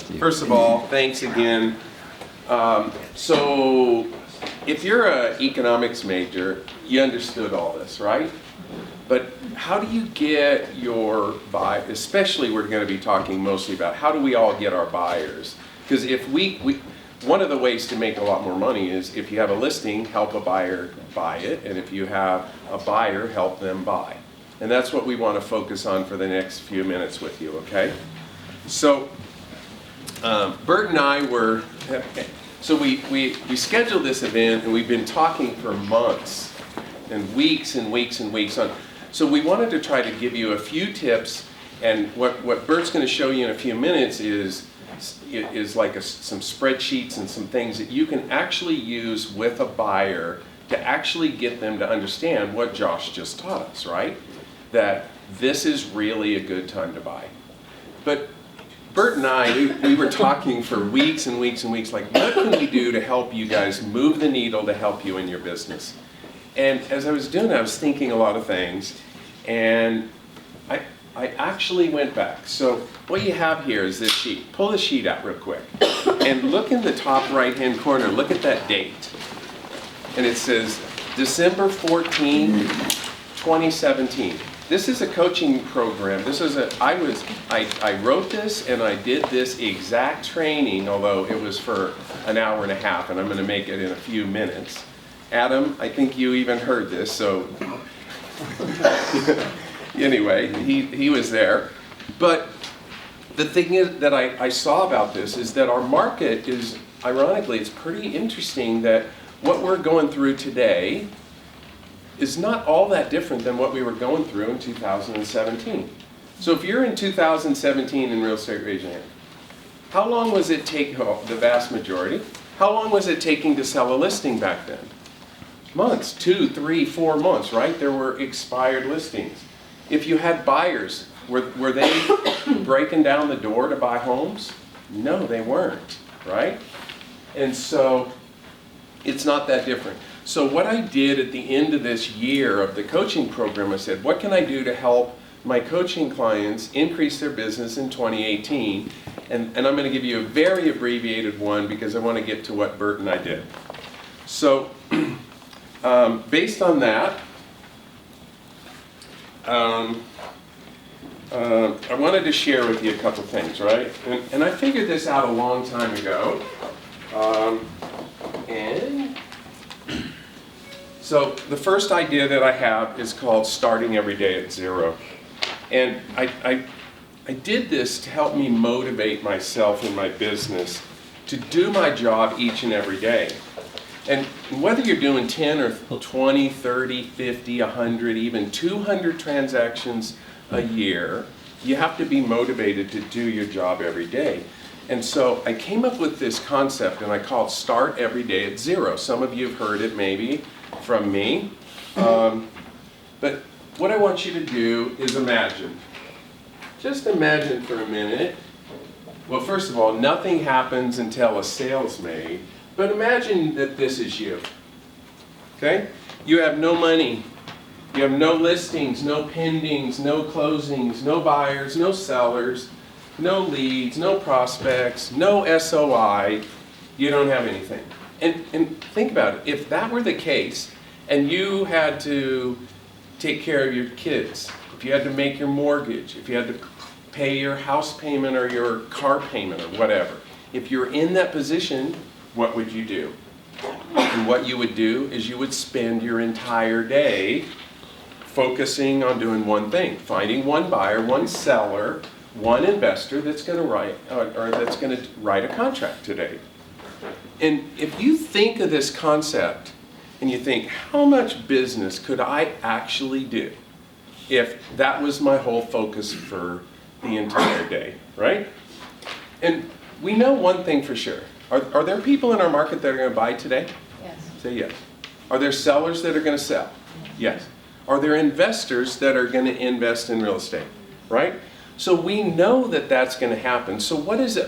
First of all, thanks again. So if you're an economics major, you understood all this, right? But how do you get your buy, especially we're going to be talking mostly about how do we all get our buyers? Because if one of the ways to make a lot more money is if you have a listing, help a buyer buy it, and if you have a buyer, help them buy. And that's what we want to focus on for the next few minutes with you, okay? So Burt and I we scheduled this event and we've been talking for months and weeks and weeks and weeks on. So we wanted to try to give you a few tips, and what Burt's going to show you in a few minutes is like some spreadsheets and some things that you can actually use with a buyer to actually get them to understand what Josh just taught us, right? That this is really a good time to buy. But Burt and I, we were talking for weeks and weeks and weeks, like what can we do to help you guys move the needle to help you in your business? And as I was doing that, I was thinking a lot of things, and I actually went back. So what you have here is this sheet. Pull the sheet out real quick. And look in the top right-hand corner. Look at that date. And it says December 14, 2017. This is a coaching program. I wrote this and I did this exact training, although it was for an hour and a half, and I'm going to make it in a few minutes. Adam, I think you even heard this, so anyway, he was there. But the thing is that I saw about this is that our market is, ironically, it's pretty interesting that what we're going through today is not all that different than what we were going through in 2017. So if you're in 2017 in real estate, raise your hand. How long was it taking, the vast majority, how long was it taking to sell a listing back then? Months, 2, 3, 4 months, right? There were expired listings. If you had buyers, were they breaking down the door to buy homes? No, they weren't, right? And so it's not that different. So what I did at the end of this year of the coaching program, I said, what can I do to help my coaching clients increase their business in 2018? And I'm going to give you a very abbreviated one because I want to get to what Burt and I did. So based on that, I wanted to share with you a couple things, right? And I figured this out a long time ago. So the first idea that I have is called starting every day at zero. And I did this to help me motivate myself in my business to do my job each and every day. And whether you're doing 10 or 20, 30, 50, 100, even 200 transactions a year, you have to be motivated to do your job every day. And so I came up with this concept and I call it start every day at zero. Some of you have heard it maybe from me. But what I want you to do is imagine. Just imagine for a minute. Well, first of all, nothing happens until a sale's made. But imagine that this is you. Okay? You have no money. You have no listings, no pendings, no closings, no buyers, no sellers, no leads, no prospects, no SOI. You don't have anything. And think about it. If that were the case, and you had to take care of your kids, if you had to make your mortgage, if you had to pay your house payment or your car payment or whatever, if you're in that position, what would you do? And what you would do is you would spend your entire day focusing on doing one thing, finding one buyer, one seller, one investor that's going to write a contract today. And if you think of this concept and you think, how much business could I actually do if that was my whole focus for the entire day, right? And we know one thing for sure. Are there people in our market that are going to buy today? Yes. Say yes. Are there sellers that are going to sell? Yes. Are there investors that are going to invest in real estate? Right? So we know that that's going to happen. So what is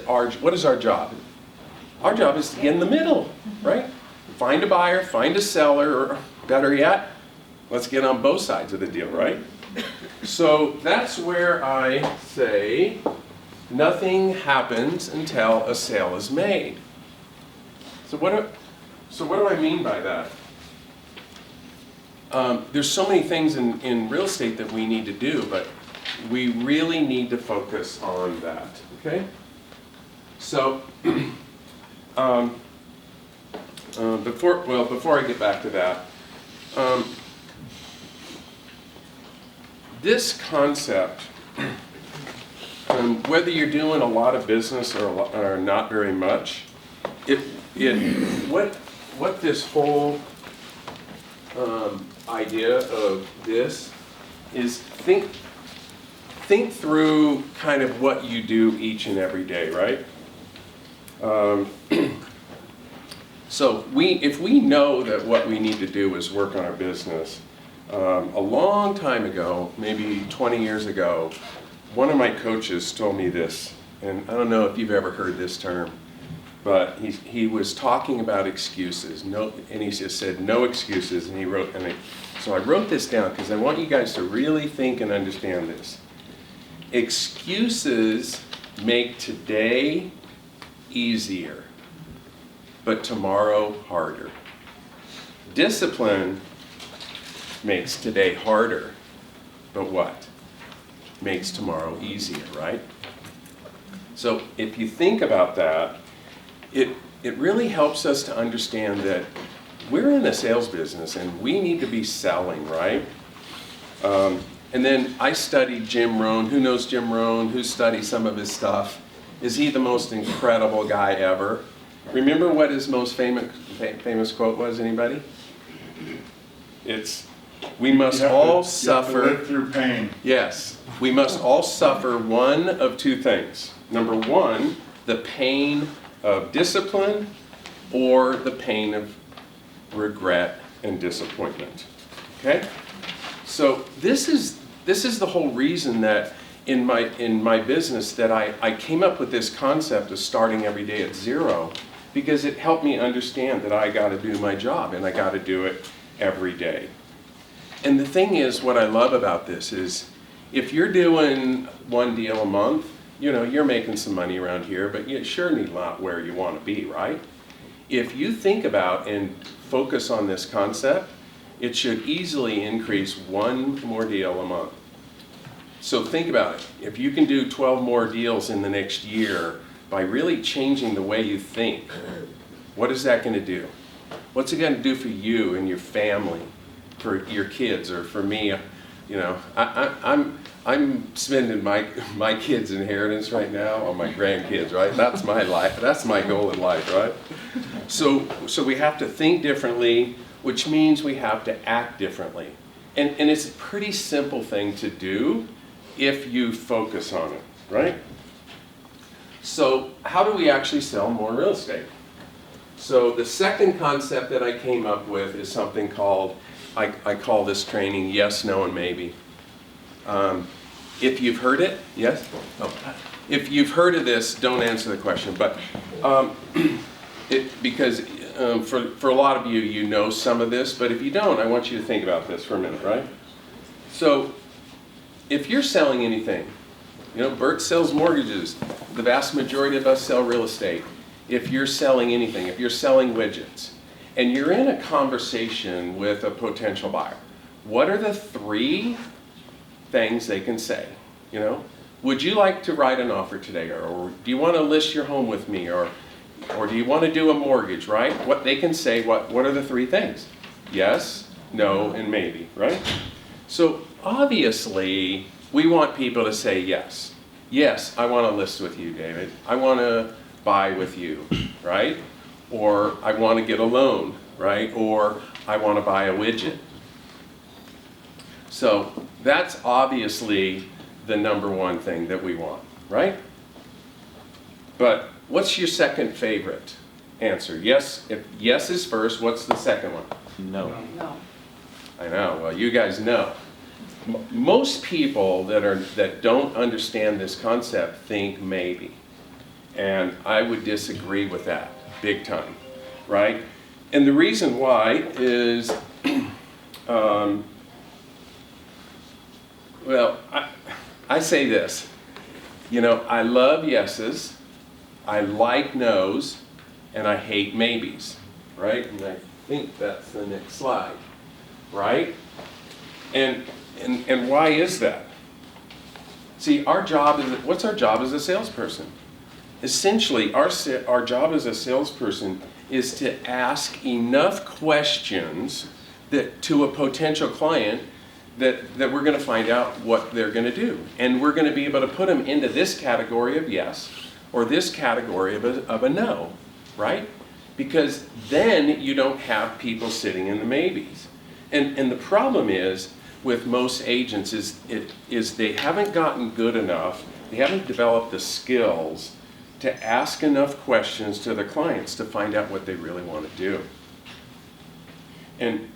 our job? Our job is to get in the middle, right? Find a buyer, find a seller, or better yet, let's get on both sides of the deal, right? So that's where I say, nothing happens until a sale is made. So what do I mean by that? There's so many things in real estate that we need to do, but we really need to focus on that, okay? So, before I get back to that, this concept, whether you're doing a lot of business or not very much, what this whole idea of this is think through kind of what you do each and every day, right? So if we know that what we need to do is work on our business, a long time ago, maybe 20 years ago, one of my coaches told me this, and I don't know if you've ever heard this term, but he was talking about excuses. And he just said no excuses, and he wrote, so I wrote this down because I want you guys to really think and understand this. Excuses make today easier, but tomorrow harder. Discipline makes today harder, but what? Makes tomorrow easier, right? So if you think about that, it really helps us to understand that we're in a sales business and we need to be selling, right? And then I studied Jim Rohn. Who knows Jim Rohn? Who studied some of his stuff? Is he the most incredible guy ever? Remember what his most famous quote was, anybody? It's, we must all suffer. You have to live through pain. Yes, we must all suffer one of two things. Number one, the pain of discipline, or the pain of regret and disappointment. Okay? So this is the whole reason that in my business that I came up with this concept of starting every day at zero, because it helped me understand that I got to do my job and I got to do it every day. And the thing is, what I love about this is, if you're doing one deal a month, you know, you're making some money around here, but you sure need not where you want to be, right? If you think about and focus on this concept, it should easily increase one more deal a month. So think about it. If you can do 12 more deals in the next year by really changing the way you think, what is that going to do? What's it going to do for you and your family, for your kids, or for me? You know, I'm spending my kids' inheritance right now on my grandkids, right? That's my life. That's my goal in life, right? So we have to think differently, which means we have to act differently. And it's a pretty simple thing to do if you focus on it, right? So how do we actually sell more real estate? So the second concept that I came up with is something called, I call this training yes, no, and maybe. If you've heard it, yes? Oh. If you've heard of this, don't answer the question, but because for a lot of you, you know some of this, but if you don't, I want you to think about this for a minute, right? So if you're selling anything, you know, Burt sells mortgages. The vast majority of us sell real estate. If you're selling anything, if you're selling widgets, and you're in a conversation with a potential buyer, what are the three things they can say? You know, would you like to write an offer today, or do you want to list your home with me, or do you want to do a mortgage, right? What they can say, what are the three things? Yes, no, and maybe, right? So obviously, we want people to say yes. Yes, I want to list with you, David. I want to buy with you, right? Or I want to get a loan, right? Or I want to buy a widget. So that's obviously the number one thing that we want, right? But what's your second favorite answer? Yes, if yes is first, what's the second one? No. No. I know, well, you guys know. Most people that don't understand this concept think maybe. And I would disagree with that big time, right? And the reason why is, well, I say this. You know, I love yeses, I like nos, and I hate maybes, right? And I think that's the next slide, right? And why is that? See, our job is, what's our job as a salesperson? Essentially, our job as a salesperson is to ask enough questions that to a potential client that we're going to find out what they're going to do. And we're going to be able to put them into this category of yes or this category of a no, right? Because then you don't have people sitting in the maybes. And the problem is with most agents is they haven't gotten good enough, they haven't developed the skills to ask enough questions to their clients to find out what they really want to do. And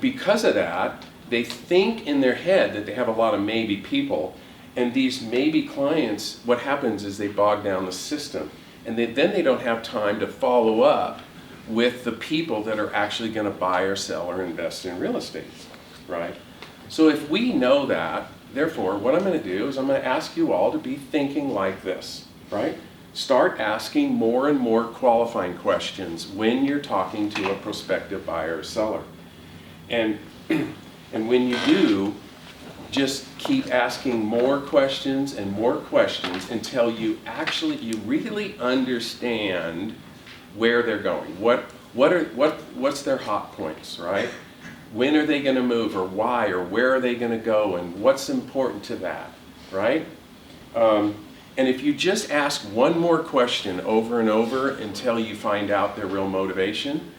because of that, they think in their head that they have a lot of maybe people, and these maybe clients, what happens is they bog down the system, and then they don't have time to follow up with the people that are actually going to buy or sell or invest in real estate, right? So if we know that, therefore, what I'm going to do is I'm going to ask you all to be thinking like this, right? Start asking more and more qualifying questions when you're talking to a prospective buyer or seller. And when you do, just keep asking more questions and more questions until you really understand where they're going. What's their hot points, right? When are they going to move, or why, or where are they going to go, and what's important to that, right? And if you just ask one more question over and over until you find out their real motivation,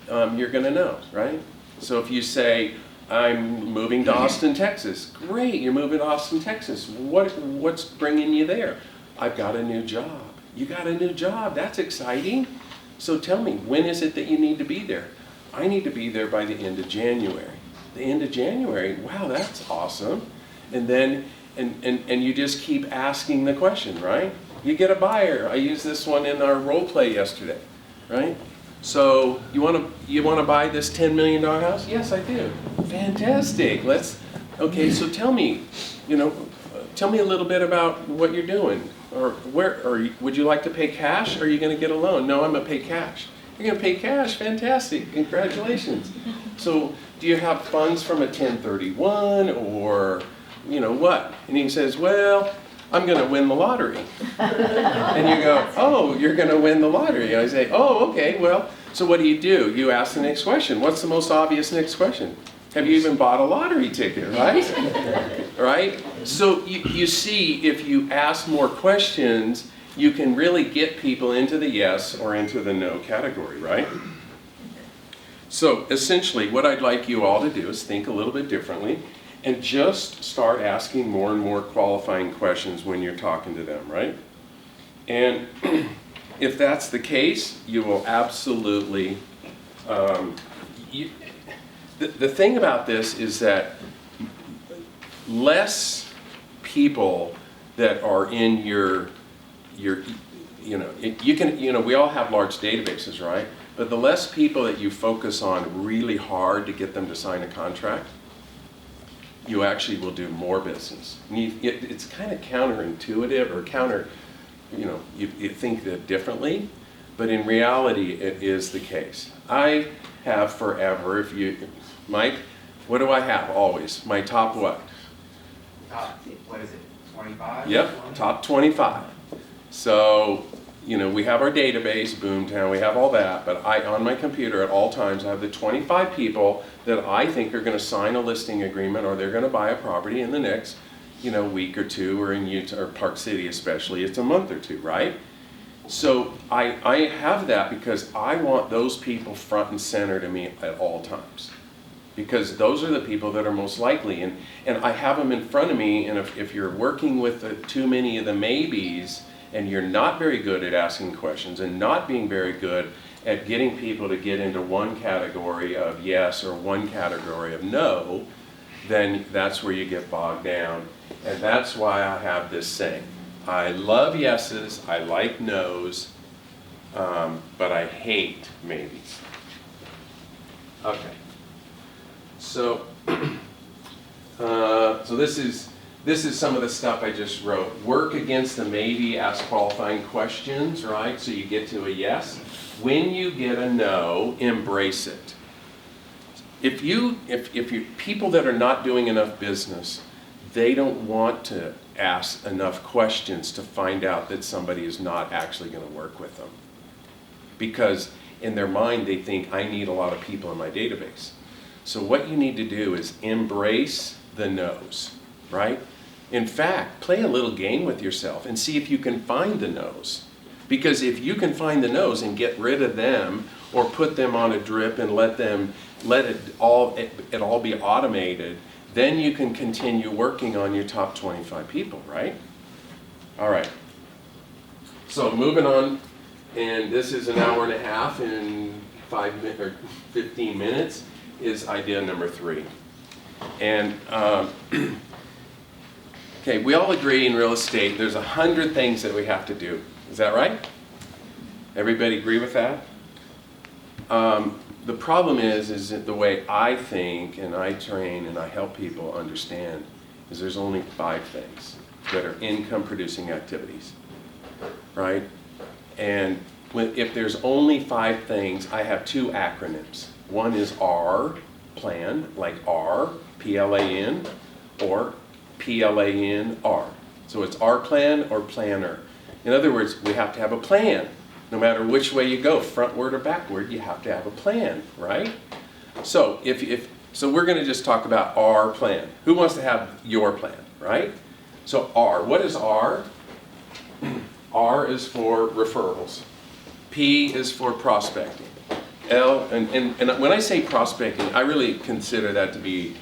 you're going to know, right? So if you say, I'm moving to Austin, Texas. Great, you're moving to Austin, Texas. What's bringing you there? I've got a new job. You got a new job, that's exciting. So tell me, when is it that you need to be there? I need to be there by the end of January. The end of January, wow, that's awesome. And then, and you just keep asking the question, right? You get a buyer. I used this one in our role play yesterday, right? So you want to buy this $10 million house? Yes, I do. Fantastic. Okay, so tell me, tell me a little bit about what you're doing. Or would you like to pay cash, or are you going to get a loan? No, I'm going to pay cash. You're going to pay cash? Fantastic. Congratulations. So do you have funds from a 1031 or, what? And he says, well, I'm going to win the lottery. And you go, oh, you're going to win the lottery. And I say, oh, okay, well, so what do? You ask the next question. What's the most obvious next question? Have you even bought a lottery ticket, right? Right? So you see, if you ask more questions, you can really get people into the yes or into the no category, right? So essentially, what I'd like you all to do is think a little bit differently and just start asking more and more qualifying questions when you're talking to them, right? And if that's the case, you will absolutely, the thing about this is that less people that are in your we all have large databases, right? But the less people that you focus on really hard to get them to sign a contract, you actually will do more business. It's kind of counterintuitive, or you think that differently, but in reality it is the case. I have forever, Mike, what do I have always? My top what? Top, what is it, 25? Yep, top 25. So, we have our database, Boomtown, we have all that, but on my computer at all times, I have the 25 people that I think are going to sign a listing agreement, or they're going to buy a property in the next, week or two, or in Utah, or Park City especially, it's a month or two, right? So I have that because I want those people front and center to me at all times. Because those are the people that are most likely, and I have them in front of me, and if you're working with too many of the maybes, and you're not very good at asking questions, and not being very good at getting people to get into one category of yes or one category of no, then that's where you get bogged down. And that's why I have this saying. I love yeses, I like nos, but I hate maybes. Okay. So, so this is this is some of the stuff I just wrote. Work against the maybe, ask qualifying questions, right? So you get to a yes. When you get a no, embrace it. If you people that are not doing enough business, they don't want to ask enough questions to find out that somebody is not actually going to work with them. Because in their mind, they think, I need a lot of people in my database. So what you need to do is embrace the no's, right? In fact, play a little game with yourself and see if you can find the no's. Because if you can find the no's and get rid of them or put them on a drip and let it all be automated, then you can continue working on your top 25 people, right? All right. So moving on, and this is an hour and a half and 15 minutes, is idea number 3. And okay, we all agree in real estate there's 100 things that we have to do. Is that right? Everybody agree with that? The problem is that the way I think and I train and I help people understand is there's only 5 things that are income producing activities, right? And if there's only 5 things, I have 2 acronyms. One is R, plan, like R, P-L-A-N, or P-L-A-N-R. So it's R plan or planner. In other words, we have to have a plan. No matter which way you go, frontward or backward, you have to have a plan, right? So so we're going to just talk about our plan. Who wants to have your plan, right? So R, what is R? R is for referrals. P is for prospecting. L, and when I say prospecting, I really consider that to be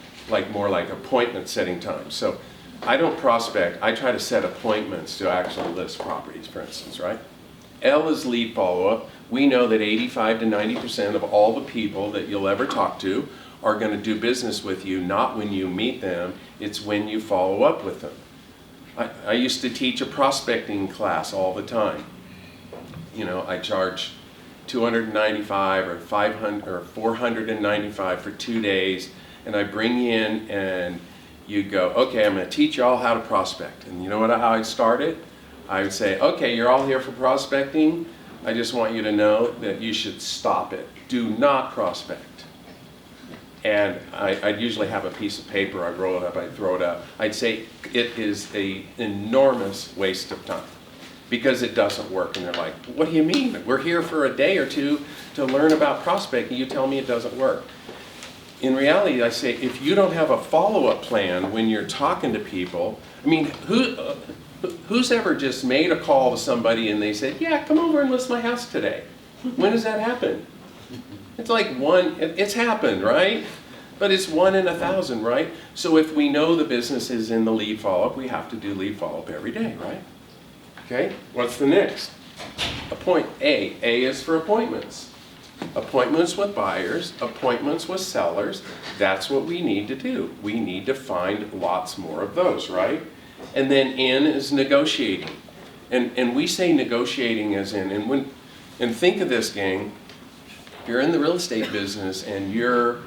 more like appointment setting time. So I don't prospect, I try to set appointments to actually list properties, for instance, right? L is lead follow-up. We know that 85 to 90% of all the people that you'll ever talk to are going to do business with you, not when you meet them, it's when you follow up with them. I used to teach a prospecting class all the time. You know, I charge $295 or $500 or $495 for 2 days, and I bring you in and you go, okay, I'm going to teach you all how to prospect. And you know how I start it? I would say, okay, you're all here for prospecting. I just want you to know that you should stop it. Do not prospect. And I'd usually have a piece of paper, I'd roll it up, I'd throw it up. I'd say it is an enormous waste of time because it doesn't work. And they're like, what do you mean? We're here for a day or two to learn about prospecting. You tell me it doesn't work. In reality, I say, if you don't have a follow-up plan when you're talking to people, I mean, who's ever just made a call to somebody and they said, yeah, come over and list my house today? When does that happen? It's like it's happened, right? But it's 1 in 1,000, right? So if we know the business is in the lead follow-up, we have to do lead follow-up every day, right? Okay, what's the next? A is for appointments. Appointments with buyers, appointments with sellers, that's what we need to do. We need to find lots more of those, right? And then N is negotiating. And we say negotiating as in, and think of this, gang, you're in the real estate business and you're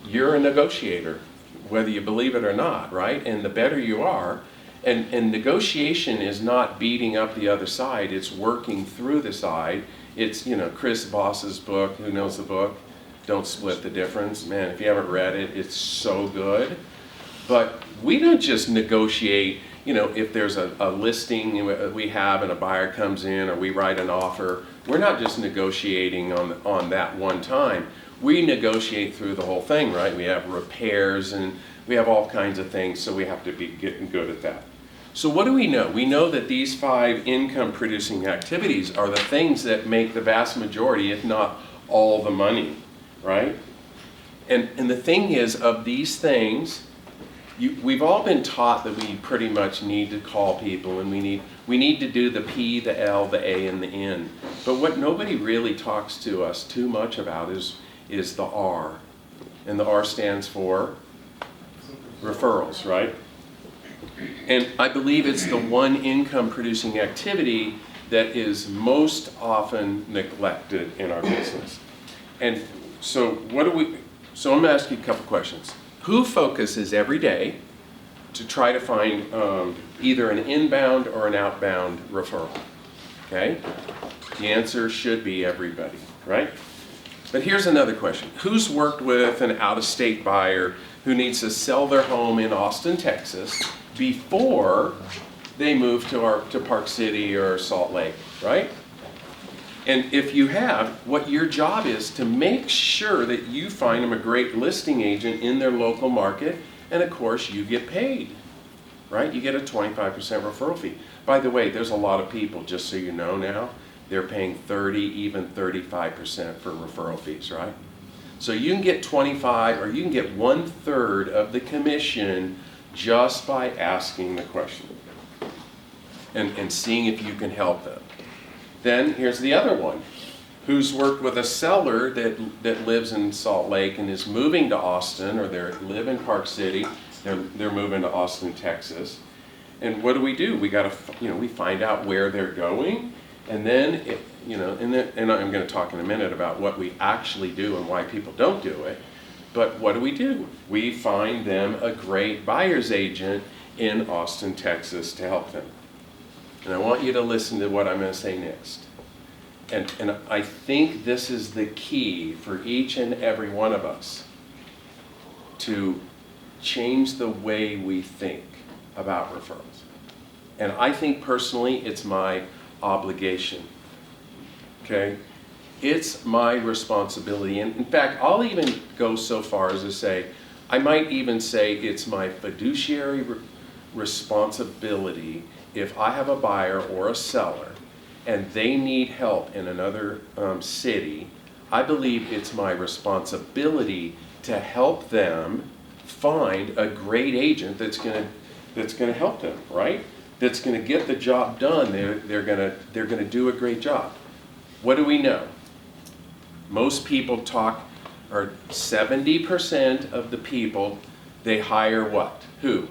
a negotiator, whether you believe it or not, right? And the better you are, and negotiation is not beating up the other side, it's working through the side. It's, Chris Voss's book, who knows the book? Don't Split the Difference. Man, if you haven't read it, it's so good. But we don't just negotiate, if there's a listing we have and a buyer comes in or we write an offer, we're not just negotiating on that one time. We negotiate through the whole thing, right? We have repairs and we have all kinds of things, so we have to be getting good at that. So what do we know? We know that these 5 income-producing activities are the things that make the vast majority, if not all the money, right? And the thing is, of these things, we've all been taught that we pretty much need to call people and we need to do the P, the L, the A, and the N. But what nobody really talks to us too much about is the R. And the R stands for referrals, right? And I believe it's the one income producing activity that is most often neglected in our business. And so I'm going to ask you a couple questions. Who focuses every day to try to find either an inbound or an outbound referral. Okay? The answer should be everybody, right? But here's another question. Who's worked with an out-of-state buyer who needs to sell their home in Austin, Texas before they move to Park City or Salt Lake, right? And if you have, what your job is to make sure that you find them a great listing agent in their local market, and of course you get paid, right? You get a 25% referral fee. By the way, there's a lot of people, just so you know now, they're paying 30, even 35% for referral fees, right? So you can get 25, or you can get 1/3 of the commission just by asking the question and seeing if you can help them. Then here's the other one. Who's worked with a seller that lives in Salt Lake and is moving to Austin, or they live in Park City, they're moving to Austin, Texas. And what do? We got to, we find out where they're going, and then, and I'm going to talk in a minute about what we actually do and why people don't do it. But what do? We find them a great buyer's agent in Austin, Texas to help them. And I want you to listen to what I'm going to say next. And I think this is the key for each and every one of us to change the way we think about referrals. And I think personally it's my obligation. Okay? It's my responsibility. And in fact, I'll even go so far as to say, I might even say it's my fiduciary responsibility if I have a buyer or a seller and they need help in another city. I believe it's my responsibility to help them find a great agent that's going to help them, right? That's going to get the job done. They're going to do a great job. What do we know? Most people or 70% of the people, they hire what? Who?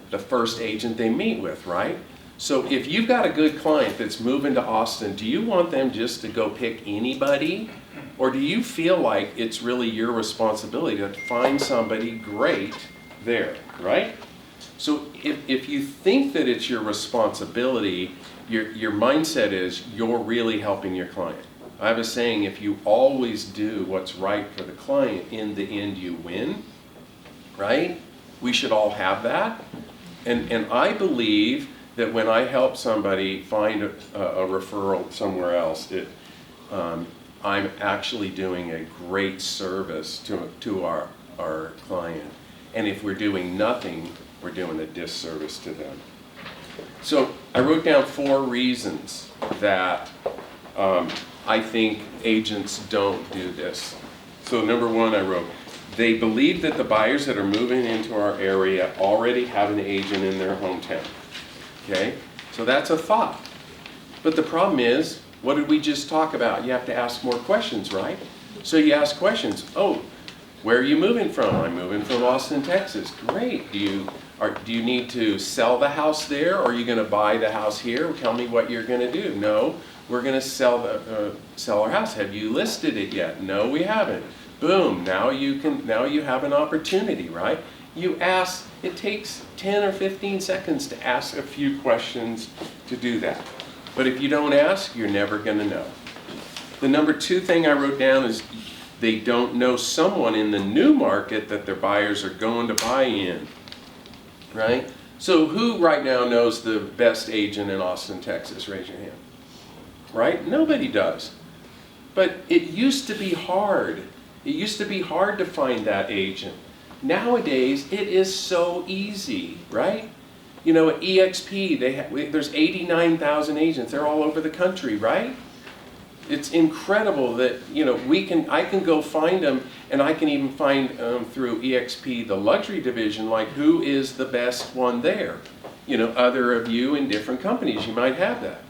The first agent they meet with, right? So if you've got a good client that's moving to Austin, do you want them just to go pick anybody? Or do you feel like it's really your responsibility to find somebody great there, right? So if you think that it's your responsibility, your mindset is you're really helping your client. I have a saying, if you always do what's right for the client, in the end you win, right? We should all have that. And I believe that when I help somebody find a referral somewhere else, I'm actually doing a great service to our client. And if we're doing nothing, we're doing a disservice to them. So I wrote down 4 reasons that I think agents don't do this. So number 1, I wrote, they believe that the buyers that are moving into our area already have an agent in their hometown. Okay? So that's a thought. But the problem is, what did we just talk about? You have to ask more questions, right? So you ask questions. Oh, where are you moving from? I'm moving from Austin, Texas. Great. Do you need to sell the house there, or are you going to buy the house here? Tell me what you're going to do. No, we're going to sell our house. Have you listed it yet? No, we haven't. Boom, now you have an opportunity, right? You ask, it takes 10 or 15 seconds to ask a few questions to do that. But if you don't ask, you're never going to know. The number 2 thing I wrote down is they don't know someone in the new market that their buyers are going to buy in, right? So who right now knows the best agent in Austin, Texas? Raise your hand. Right? Nobody does. But it used to be hard. It used to be hard to find that agent. Nowadays, it is so easy, right? You know, at EXP, there's 89,000 agents. They're all over the country, right? It's incredible that, I can go find them, and I can even find through EXP, the luxury division, like who is the best one there. Other of you in different companies, you might have that.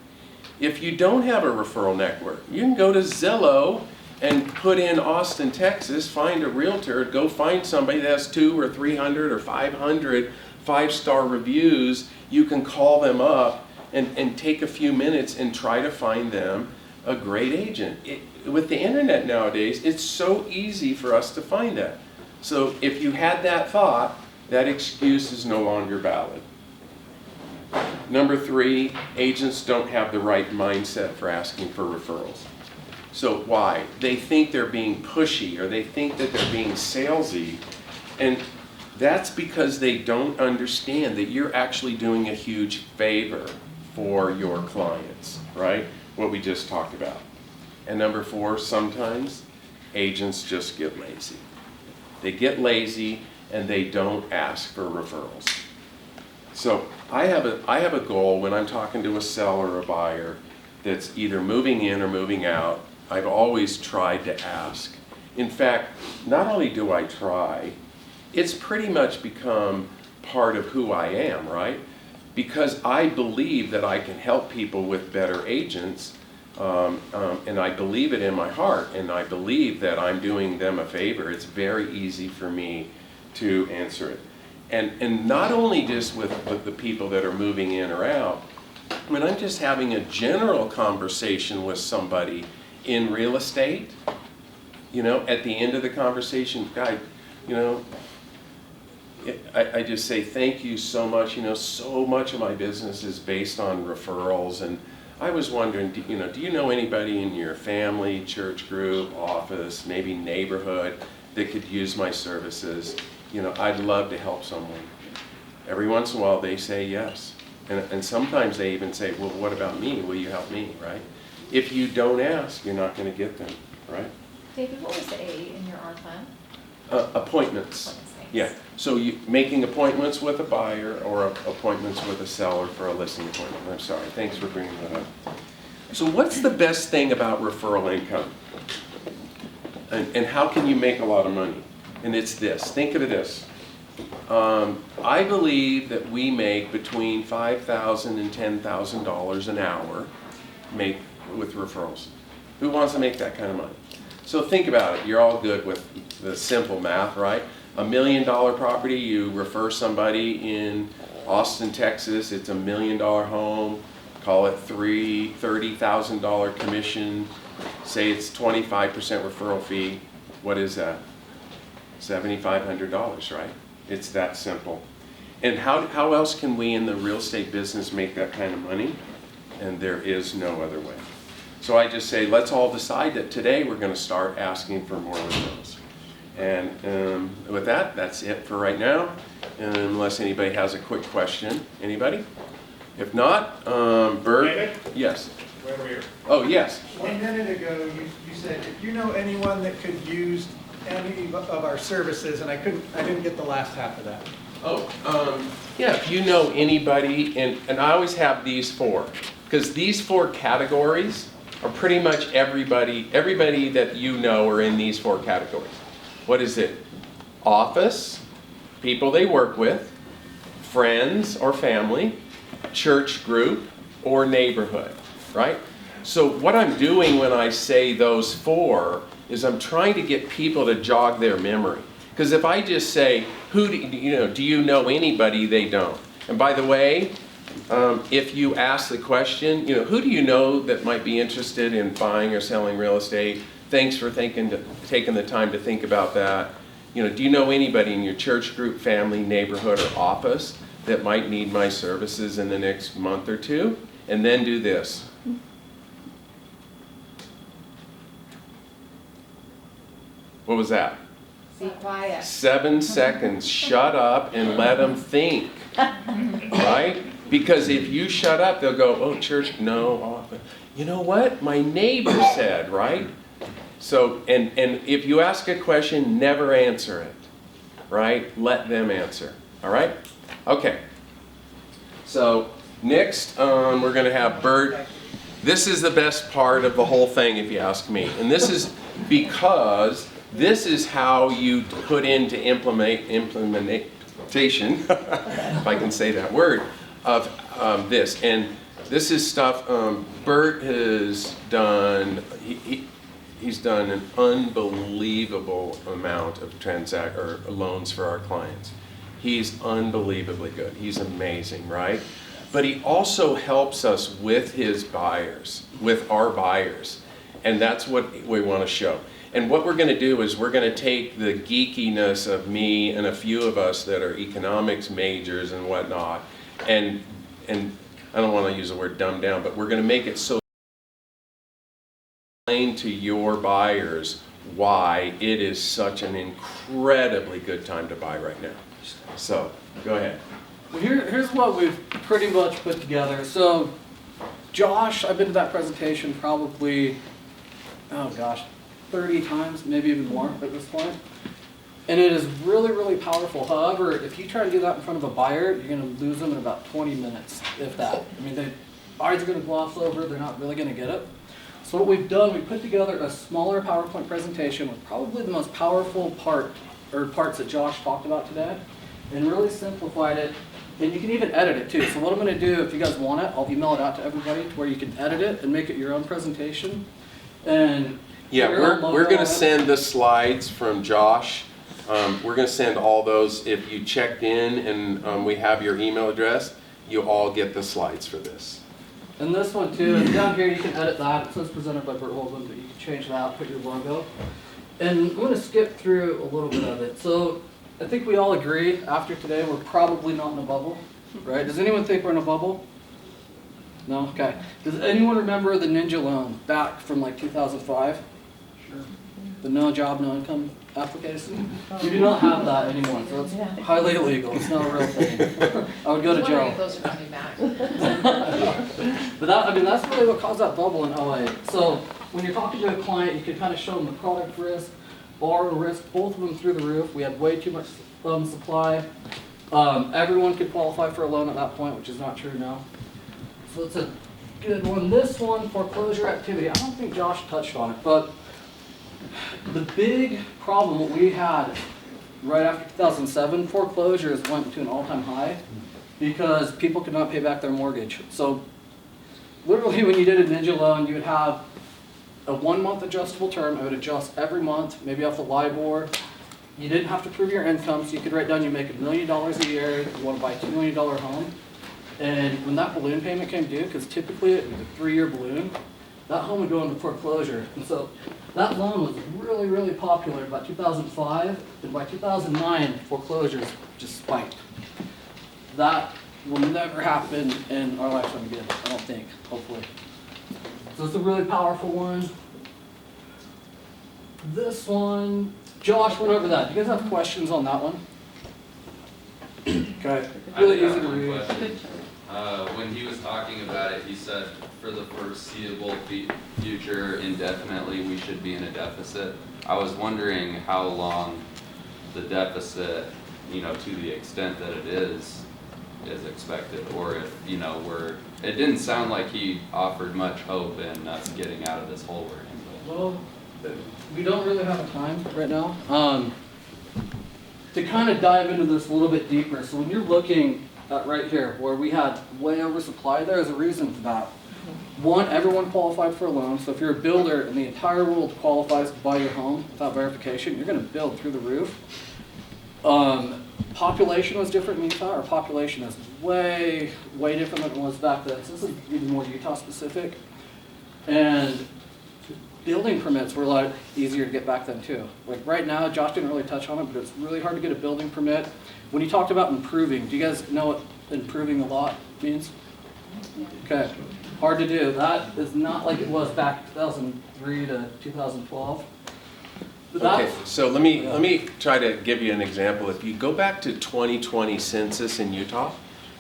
If you don't have a referral network, you can go to Zillow and put in Austin, Texas, find a realtor, go find somebody that has 200 or 300 or 500 5-star reviews. You can call them up and take a few minutes and try to find them a great agent. With the internet nowadays, it's so easy for us to find that. So if you had that thought, that excuse is no longer valid. Number 3, agents don't have the right mindset for asking for referrals. So why? They think they're being pushy, or they think that they're being salesy, and that's because they don't understand that you're actually doing a huge favor for your clients, right? What we just talked about. And number 4, sometimes agents just get lazy. They get lazy and they don't ask for referrals. So I have a goal when I'm talking to a seller or a buyer that's either moving in or moving out. I've always tried to ask. In fact, not only do I try, it's pretty much become part of who I am, right? Because I believe that I can help people with better agents, and I believe it in my heart, and I believe that I'm doing them a favor. It's very easy for me to answer it. And not only just with the people that are moving in or out, when I'm just having a general conversation with somebody in real estate, you know, at the end of the conversation, guy, you know, I just say, thank you so much. You know, so much of my business is based on referrals, and I was wondering, do you know anybody in your family, church group, office, maybe neighborhood that could use my services? You know, I'd love to help someone. Every once in a while they say yes. And sometimes they even say, well, what about me? Will you help me, right? If you don't ask, you're not going to get them, right? David, what was the A in your R plan? Appointments. Yeah, so you making appointments with a buyer or appointments with a seller for a listing appointment. I'm sorry, thanks for bringing that up. So what's the best thing about referral income? And how can you make a lot of money? And it's this, think of it this. I believe that we make between $5,000 and $10,000 an hour with referrals. Who wants to make that kind of money? So think about it, you're all good with the simple math, right? $1 million property, you refer somebody in Austin, Texas, it's $1 million home, call it $30,000 commission, say it's 25% referral fee, what is that? $7,500, right? It's that simple. And how else can we in the real estate business make that kind of money? And there is no other way. So I just say, let's all decide that today we're going to start asking for more referrals. And with that, that's it for right now, unless anybody has a quick question. Anybody? If not, Burt? David? Yes. Over here. Oh, yes. 1 minute ago, you said, if you know anyone that could use any of our services, and I didn't get the last half of that. Oh, yeah, if you know anybody, and I always have these 4, because these 4 categories are pretty much everybody that you know are in these 4 categories. What is it? Office, people they work with, friends or family, church group, or neighborhood, right? So what I'm doing when I say those 4 is I'm trying to get people to jog their memory. Because if I just say, do you know anybody, they don't. And by the way, if you ask the question, who do you know that might be interested in buying or selling real estate? Thanks for taking the time to think about that. Do you know anybody in your church group, family, neighborhood, or office that might need my services in the next month or 2? And then do this. What was that? Be quiet. 7 seconds. Shut up and let them think. Right? Because if you shut up, they'll go, oh, church, no. You know what? My neighbor said, right? So, and if you ask a question, never answer it. Right? Let them answer. All right? Okay. So, next, we're going to have Burt. This is the best part of the whole thing, if you ask me. And this is because this is how you put into implementation, if I can say that word, of this. And this is stuff Burt has done. He's done an unbelievable amount of loans for our clients. He's unbelievably good. He's amazing, right? But he also helps us with his buyers, with our buyers. And that's what we want to show. And what we're going to do is we're going to take the geekiness of me and a few of us that are economics majors and whatnot, and I don't want to use the word dumb down, but we're going to make it so explain to your buyers why it is such an incredibly good time to buy right now. So, go ahead. Well, here's what we've pretty much put together. So, Josh, I've been to that presentation probably, oh gosh, 30 times, maybe even more at this point. And it is really, really powerful. However, if you try to do that in front of a buyer, you're going to lose them in about 20 minutes, if that. I mean, they buyers are going to gloss over, they're not really going to get it. So what we've done, we put together a smaller PowerPoint presentation with probably the most powerful parts that Josh talked about today, and really simplified it. And you can even edit it too. So what I'm going to do, if you guys want it, I'll email it out to everybody to where you can edit it and make it your own presentation. And yeah, we're going to send the slides from Josh. We're going to send all those. If you checked in and we have your email address, you all get the slides for this. And this one too, and down here you can edit that. It says presented by Burt, Hogland, but you can change that, put your logo. And I'm going to skip through a little bit of it. So I think we all agree after today we're probably not in a bubble, right? Does anyone think we're in a bubble? No? Okay. Does anyone remember the Ninja loan back from like 2005? Sure. The no job, no income application? We do not have that anymore, so it's highly illegal. It's not a real thing. I would go to jail. Those are coming back. But that, I mean, that's really what caused that bubble in 08. So when you're talking to a client, you can kind of show them the product risk, borrower risk, both of them through the roof. We had way too much supply. Everyone could qualify for a loan at that point, which is not true now. So it's a good one. This one, foreclosure activity. I don't think Josh touched on it, but the big problem that we had right after 2007, foreclosures went to an all-time high because people could not pay back their mortgage. So literally when you did a Ninja loan, you would have a 1-month adjustable term. It would adjust every month, maybe off the LIBOR. You didn't have to prove your income, so you could write down you make $1 million a year, you want to buy a $2 million home. And when that balloon payment came due, because typically it was a 3-year balloon, that home would go into foreclosure. And so that loan was really, really popular by 2005, and by 2009, foreclosures just spiked. That will never happen in our lifetime again, I don't think, hopefully. So it's a really powerful one. This one, Josh went over that. Do you guys have questions on that one? Okay, really easy to read. When he was talking about it, he said for the foreseeable future, indefinitely, we should be in a deficit. I was wondering how long the deficit, to the extent that it is expected, or if, it didn't sound like he offered much hope in us getting out of this hole we're in. Well, we don't really have time right now. To kind of dive into this a little bit deeper, so when you're looking at right here, where we had way oversupply, there's a reason for that. One, everyone qualified for a loan, so if you're a builder and the entire world qualifies to buy your home without verification, you're going to build through the roof. Population was different in Utah. Our population is way, way different than it was back then. So this is even more Utah specific. And building permits were a lot easier to get back then too. Like right now, Josh didn't really touch on it, but it's really hard to get a building permit. When you talked about improving, do you guys know what improving a lot means? Okay, hard to do. That is not like it was back 2003 to 2012. Okay, so let me try to give you an example. If you go back to 2020 census in Utah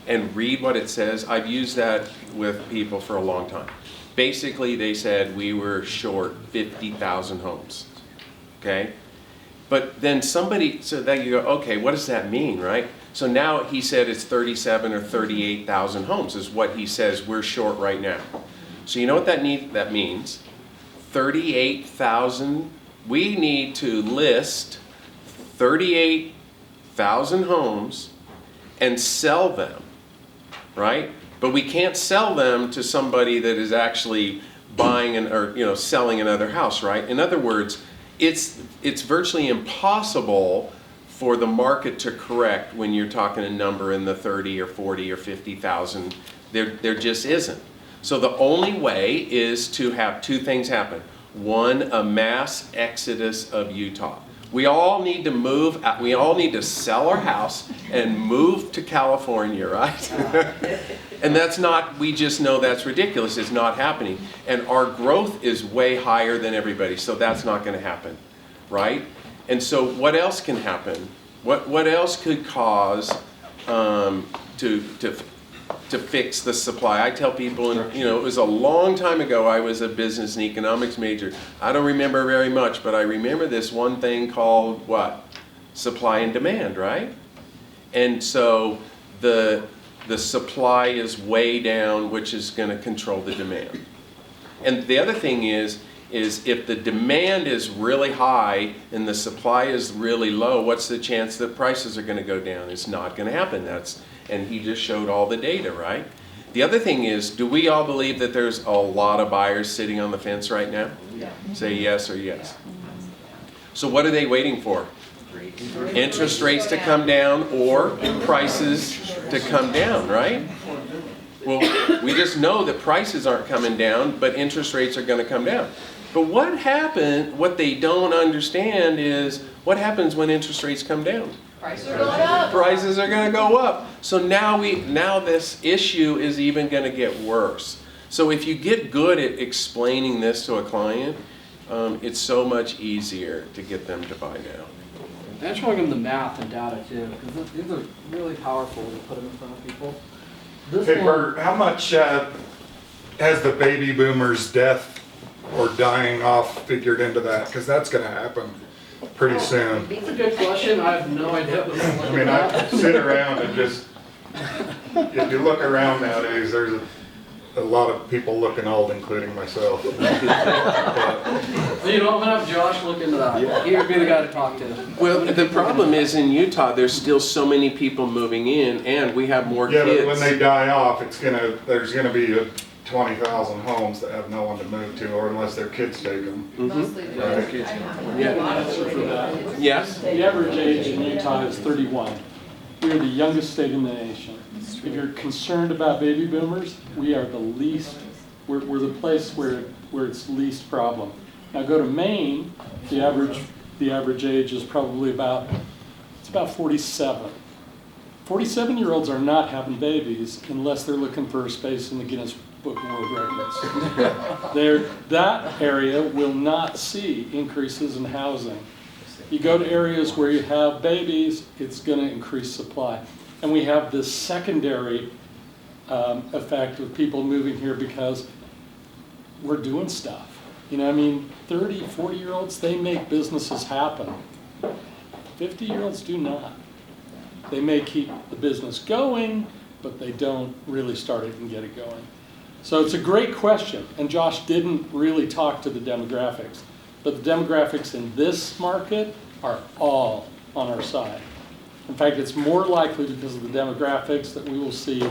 and read what it says, I've used that with people for a long time. Basically, they said we were short 50,000 homes, okay? But then so then you go, okay, what does that mean, right? So now he said it's 37 or 38,000 homes is what he says we're short right now. So you know what that means? 38,000. We need to list 38,000 homes and sell them, right? But we can't sell them to somebody that is actually buying or selling another house, right? In other words, it's virtually impossible for the market to correct when you're talking a number in the 30 or 40 or 50,000. There just isn't. So the only way is to have two things happen. One, a mass exodus of Utah. We all need to move, we all need to sell our house and move to California, right? And that's not, we just know that's ridiculous, it's not happening. And our growth is way higher than everybody, so that's not gonna happen, right? And so what else can happen? What else could cause to fix the supply? I tell people, and you know, it was a long time ago, I was a business and economics major. I don't remember very much, but I remember this one thing called what? Supply and demand, right? And so the supply is way down, which is going to control the demand. And the other thing is if the demand is really high and the supply is really low, what's the chance that prices are going to go down? It's not going to happen. And he just showed all the data, right? The other thing is, do we all believe that there's a lot of buyers sitting on the fence right now? Yeah. Say yes or yes. So what are they waiting for? Interest rates to come down or prices to come down, right? Well, we just know that prices aren't coming down, but interest rates are going to come down. But what they don't understand is what happens when interest rates come down? Prices are going up. Prices are going to go up. So now this issue is even going to get worse. So if you get good at explaining this to a client, it's so much easier to get them to buy now. And showing them the math and data too, because these are really powerful to put them in front of people. This Hey one, Bert, how much has the baby boomers' death or dying off figured into that? Because that's going to happen pretty soon. it's a good question. I have no idea. I mean, I sit around and just, if you look around nowadays, there's a lot of people looking old, including myself. So you know, I'm gonna have Josh look into that. He would be the guy to talk to. Well, the problem is in Utah, there's still so many people moving in, and we have more Yeah, kids. but when they die off, there's gonna be 20,000 homes that have no one to move to, or unless their kids take them. Mostly the Right. kids. Yes? The average age in Utah is 31. We are the youngest state in the nation. If you're concerned about baby boomers, we are the least, we're the place where it's least problem. Now go to Maine, the average age is probably about 47. 47-year-olds are not having babies unless they're looking for a space in the Guinness Book of World Records. That area will not see increases in housing. You go to areas where you have babies, it's going to increase supply. And we have this secondary effect of people moving here because we're doing stuff. You know, I mean, 30, 40-year-olds, they make businesses happen. 50-year-olds do not. They may keep the business going, but they don't really start it and get it going. So it's a great question, and Josh didn't really talk to the demographics. But the demographics in this market are all on our side. In fact, it's more likely because of the demographics that we will see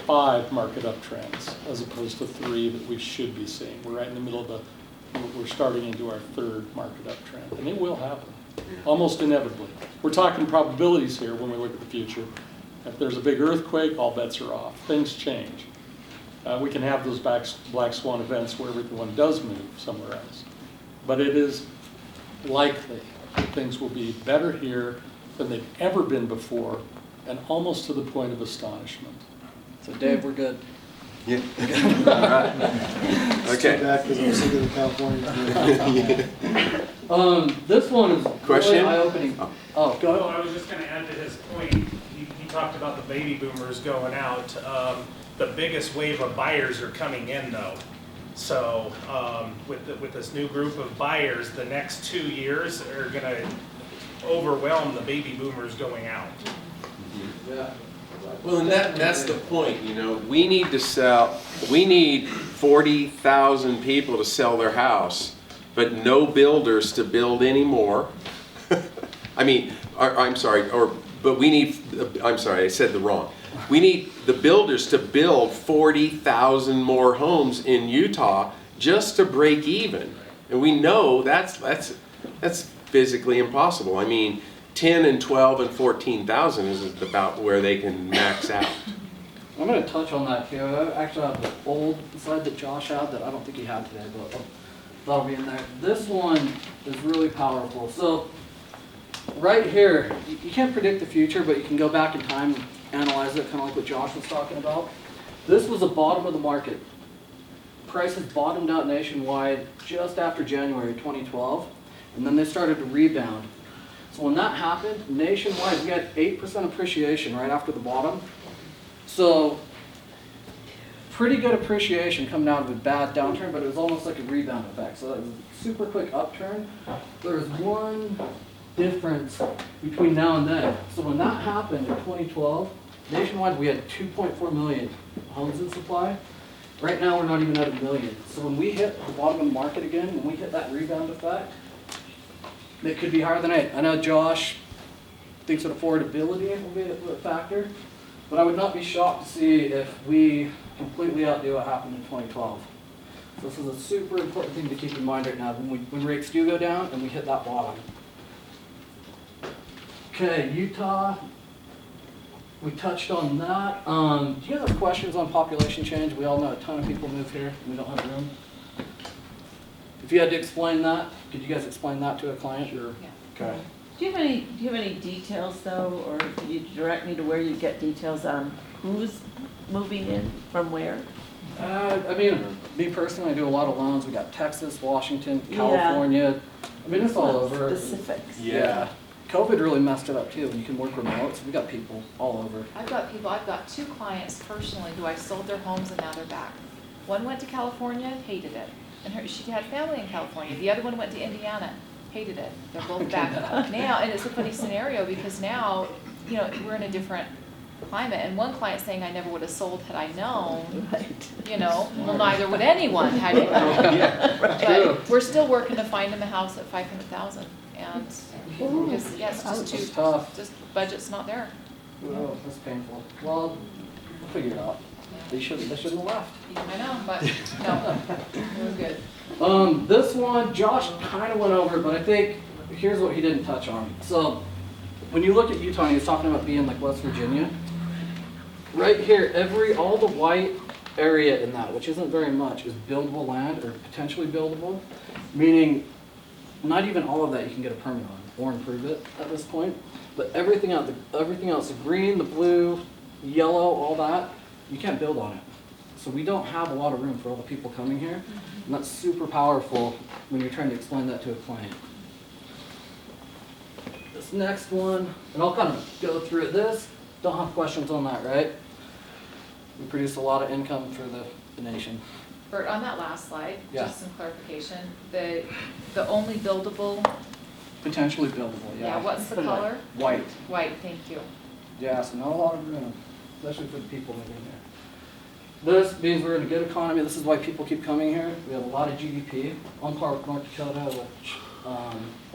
5 market uptrends as opposed to 3 that we should be seeing. We're right in the middle of we're starting into our 3rd market uptrend, and it will happen, almost inevitably. We're talking probabilities here when we look at the future. If there's a big earthquake, all bets are off. Things change. We can have those black swan events where everyone does move somewhere else. But it is likely that things will be better here than they've ever been before, and almost to the point of astonishment. So Dave, we're good. Yeah. All right. Okay. Back because I'm sick of the California. This one is Question? really eye-opening. Oh, go Well, ahead. I was just going to add to his point. He talked about the baby boomers going out. The biggest wave of buyers are coming in, though. So with this new group of buyers, the next 2 years are going to overwhelm the baby boomers going out. Yeah. Well, and that's the point, you know, we need 40,000 people to sell their house, but no builders to build anymore. I mean, I said the wrong. We need the builders to build 40,000 more homes in Utah just to break even. And we know that's physically impossible. I mean, 10 and 12 and 14,000 is about where they can max out. I'm going to touch on that here. I actually have the old slide that Josh had that I don't think he had today, but that'll be in there. This one is really powerful. So right here, you can't predict the future, but you can go back in time and analyze it, kind of like what Josh was talking about. This was the bottom of the market. Prices bottomed out nationwide just after January 2012, and then they started to rebound. So when that happened, nationwide, we had 8% appreciation right after the bottom. So pretty good appreciation coming out of a bad downturn, but it was almost like a rebound effect. So that was a super quick upturn. There's one difference between now and then. So when that happened in 2012, nationwide we had 2.4 million homes in supply. Right now we're not even at 1 million. So when we hit the bottom of the market again, when we hit that rebound effect, it could be higher than 8. I know Josh thinks that affordability will be a factor, but I would not be shocked to see if we completely outdo what happened in 2012. So this is a super important thing to keep in mind right now when rates do go down and we hit that bottom. Okay, Utah, we touched on that. Do you guys have questions on population change? We all know a ton of people move here and we don't have room. If you had to explain that, could you guys explain that to a client? Or? Yeah. Okay. Do you have any details though, or can you direct me to where you get details on who's moving in from where? I mean, me personally, I do a lot of loans. We got Texas, Washington, Yeah. California. I mean, it's all over. Specifics. Yeah. COVID really messed it up too. You can work remote, so we got people all over. I've got 2 clients personally who I sold their homes and now they're back. One went to California, hated it. And she had family in California. The other one went to Indiana, hated it. They're both back now. And it's a funny scenario because now, you know, we're in a different climate. And one client saying I never would have sold had I known, Right. you know, well, neither would anyone had you known. But we're still working to find them a house at 500,000. And because, yeah, it's just It's too tough. just budget's not there. Oh, that's painful. Well, we'll figure it out. They shouldn't have left. I know, but no, it was good. This one, Josh kind of went over, but I think here's what he didn't touch on. So when you look at Utah, and he was talking about being like West Virginia. Right here, all the white area in that, which isn't very much, is buildable land or potentially buildable, meaning not even all of that you can get a permit on or improve it at this point. But everything else, the green, the blue, yellow, all that, you can't build on it. So we don't have a lot of room for all the people coming here. And that's super powerful when you're trying to explain that to a client. This next one, and I'll kind of go through it. Don't have questions on that, right? We produce a lot of income for the nation. Burt, on that last slide, Yeah. just some clarification, the only buildable, Potentially buildable, yeah. yeah, what's the color? White. White, thank you. Yeah, so not a lot of room, especially for the people living here. This means we're in a good economy. This is why people keep coming here. We have a lot of GDP, on par with North Dakota, with a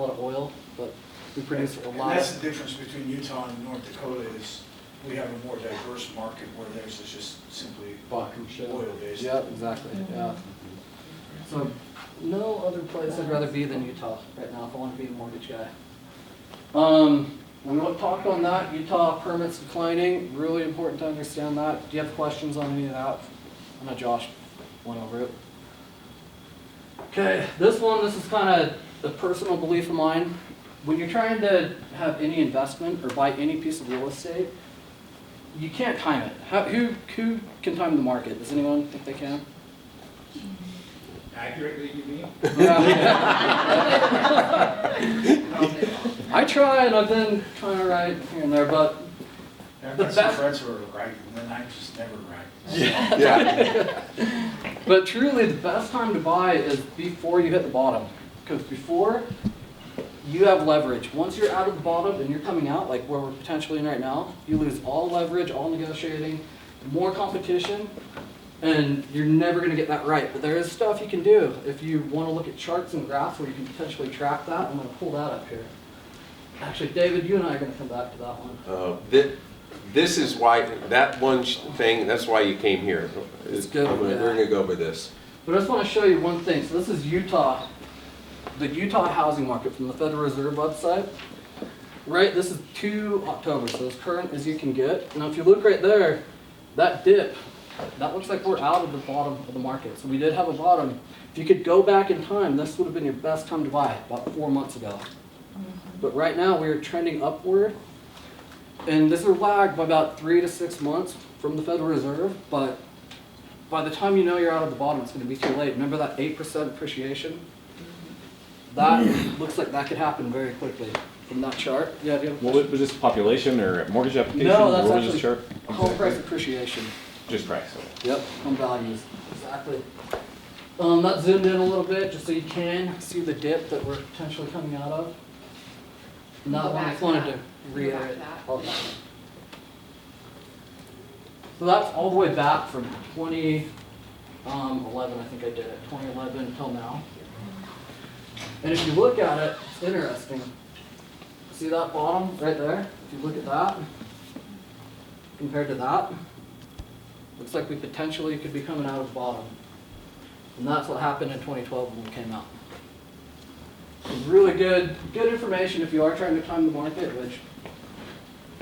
lot of oil, but we produce a And lot. that's the difference between Utah and North Dakota is we have a more diverse market where theirs is just simply oil-based. Yeah, exactly, yeah. So no other place I'd rather be than Utah right now if I want to be a mortgage guy. We won't talk on that. Utah permits declining, really important to understand that. Do you have questions on any of that? I know Josh went over it. Okay, this is kind of a personal belief of mine. When you're trying to have any investment or buy any piece of real estate, you can't time it. Who can time the market? Does anyone think they can? Accurately, you mean? I try, and I've been trying to write here and there, but I've the got some best. friends who are right, and then I just never right. Yeah. But truly, the best time to buy is before you hit the bottom, because before you have leverage. Once you're out of the bottom and you're coming out, like where we're potentially in right now, you lose all leverage, all negotiating, more competition, and you're never going to get that right. But there is stuff you can do if you want to look at charts and graphs where you can potentially track that. I'm going to pull that up here. Actually, David, you and I are going to come back to that one. This is why, that one thing, that's why you came here. It's good, We're yeah. going to go with this. But I just want to show you one thing. So this is Utah, the Utah housing market from the Federal Reserve website. Right, this is 2 October, so as current as you can get. Now if you look right there, that dip that looks like we're out of the bottom of the market. So we did have a bottom. If you could go back in time, this would have been your best time to buy, about 4 months ago. But right now, we are trending upward. And this is lagged by about 3 to 6 months from the Federal Reserve, but by the time you know you're out of the bottom, it's going to be too late. Remember that 8% appreciation? That looks like that could happen very quickly from that chart. Yeah, do you have a Was this population or mortgage application? No, that's What was this actually chart? home price appreciation. Just price. Okay. Yep, home values, exactly. That zoomed in a little bit, just so you can see the dip that we're potentially coming out of. And that Go one, I back just to wanted that. to Go reiterate. back to that. all that. So that's all the way back from 2011, I think I did it, 2011 until now. And if you look at it, it's interesting. See that bottom right there? If you look at that, compared to that, looks like we potentially could be coming out of the bottom. And that's what happened in 2012 when we came out. So really good information if you are trying to time the market, which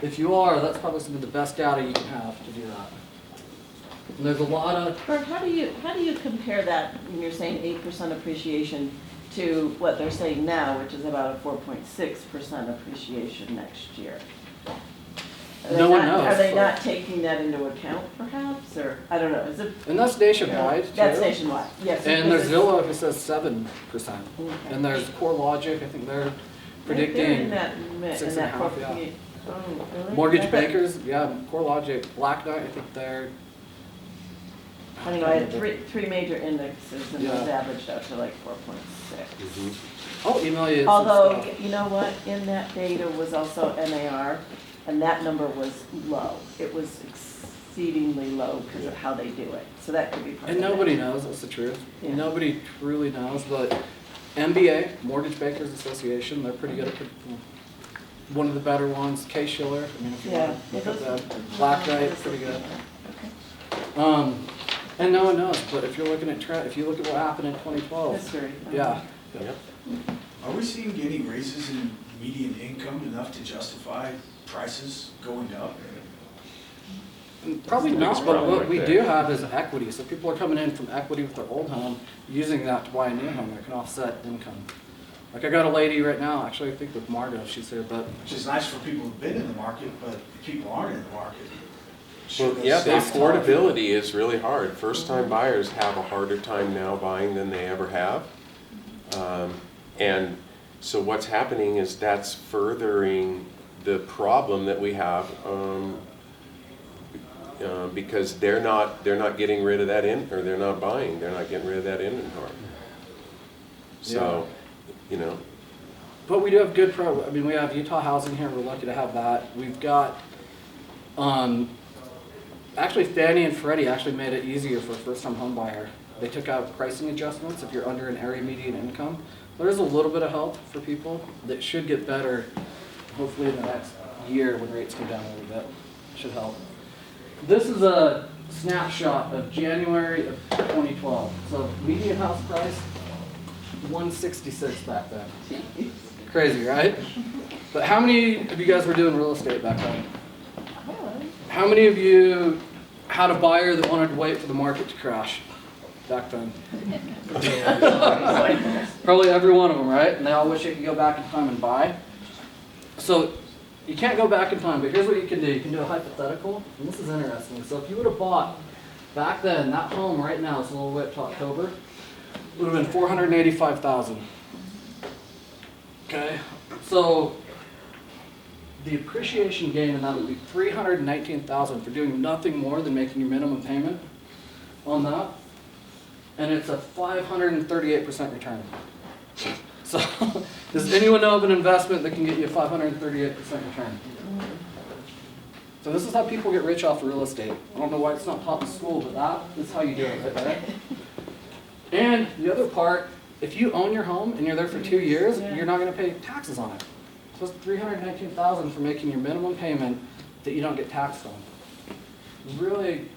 if you are, that's probably some of the best data you can have to do that. And there's a lot of, Bert, how do you compare that when you're saying 8% appreciation to what they're saying now, which is about a 4.6% appreciation next year? No one knows. Are they not taking that into account perhaps, or, I don't know, is it? and that's nationwide too. That's nationwide, yes. And there's because Zillow who says 7%. Okay. And there's CoreLogic, I think they're They're predicting in that, 6.5, yeah. 4.8. Oh, really? Mortgage I thought- Bankers, yeah, CoreLogic, Black Knight, I think they're, I don't know, I had three major indexes and those Yeah. averaged out to like 4.6. I'll email you some Although, stuff. you know what, in that data was also NAR, and that number was low. It was exceedingly low because of how they do it, so that could be part of And it. nobody knows, that's the truth. Yeah. Nobody truly knows, but MBA, Mortgage Bankers Association, they're pretty good at predicting. One of the better ones, K Schiller, I mean, if you Yeah. want to look Yeah, at those- that. Black Knight, pretty good. Okay. And no one knows, but if you're looking at if you look at what happened in 2012, History. yeah. Are we seeing any raises in median income enough to justify prices going up? Probably That's the biggest not, but problem what right we there. do have is equity. So people are coming in from equity with their old home, using that to buy a new home that can offset income. Like I got a lady right now, actually I think with Margo, she's here, but Which is nice for people who've been in the market, but people aren't in the market. Well, Should yeah, those the stocks- affordability is really hard. First-time buyers have a harder time now buying than they ever have. And so what's happening is that's furthering the problem that we have because they're not getting rid of that or they're not buying. They're not getting rid of that inventory. So, you know. But we do have good I mean, we have Utah Housing here, we're lucky to have that. We've got, actually Fannie and Freddie actually made it easier for a first-time home buyer. They took out pricing adjustments if you're under an area median income. There is a little bit of help for people that should get better, hopefully in the next year when rates come down a little bit. Should help. This is a snapshot of January of 2012. So median house price, 166 back then. Crazy, right? But how many of you guys were doing real estate back then? How many of you had a buyer that wanted to wait for the market to crash back then? Probably every one of them, right? And they all wish they could go back in time and buy. So you can't go back in time, but here's what you can do. You can do a hypothetical, and this is interesting. So if you would have bought back then, that home right now, it's a little whip to October, would have been $485,000. Okay, so the appreciation gain in that would be $319,000 for doing nothing more than making your minimum payment on that, and it's a 538% return. So, does anyone know of an investment that can get you a 538% return? So this is how people get rich off of real estate. I don't know why it's not taught in school, but that is how you do it, right? And the other part, if you own your home and you're there for 2 years, you're not going to pay taxes on it. So it's $319,000 for making your minimum payment that you don't get taxed on. Really,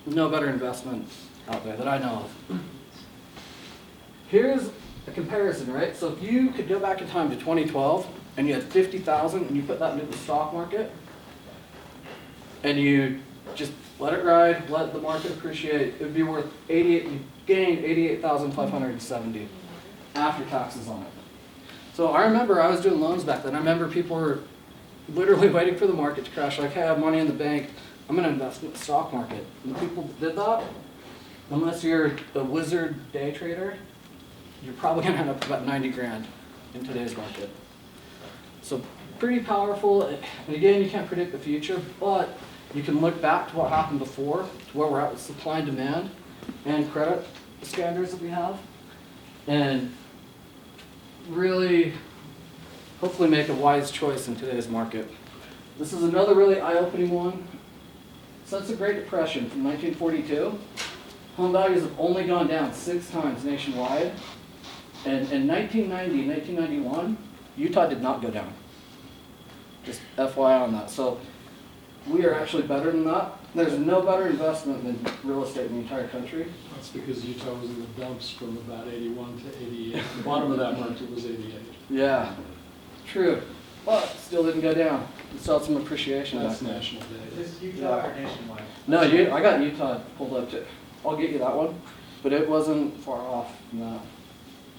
no better investment out there that I know of. Here's a comparison, right? So if you could go back in time to 2012 and you had $50,000 and you put that into the stock market and you just let it ride, let the market appreciate. It would be worth 88, you gained 88,570 after taxes on it. So I remember I was doing loans back then. I remember people were literally waiting for the market to crash, like, hey, I have money in the bank, I'm gonna invest in the stock market. And the people that did that, unless you're a wizard day trader, you're probably gonna end up with about 90 grand in today's market. So pretty powerful. And again, you can't predict the future, but you can look back to what happened before, to where we're at with supply and demand and credit standards that we have, and really hopefully make a wise choice in today's market. This is another really eye-opening one. Since the Great Depression from 1942, home values have only gone down 6 times nationwide. And in 1990, 1991, Utah did not go down. Just FYI on that. So we are actually better than that. There's no better investment than real estate in the entire country. That's because Utah was in the dumps from about 81 to 88. The bottom of that market was 88. Yeah, true. But still didn't go down. We still had some appreciation. That's back then. national data. Is Utah or nationwide? No, I got Utah pulled up too. I'll get you that one. But it wasn't far off from that.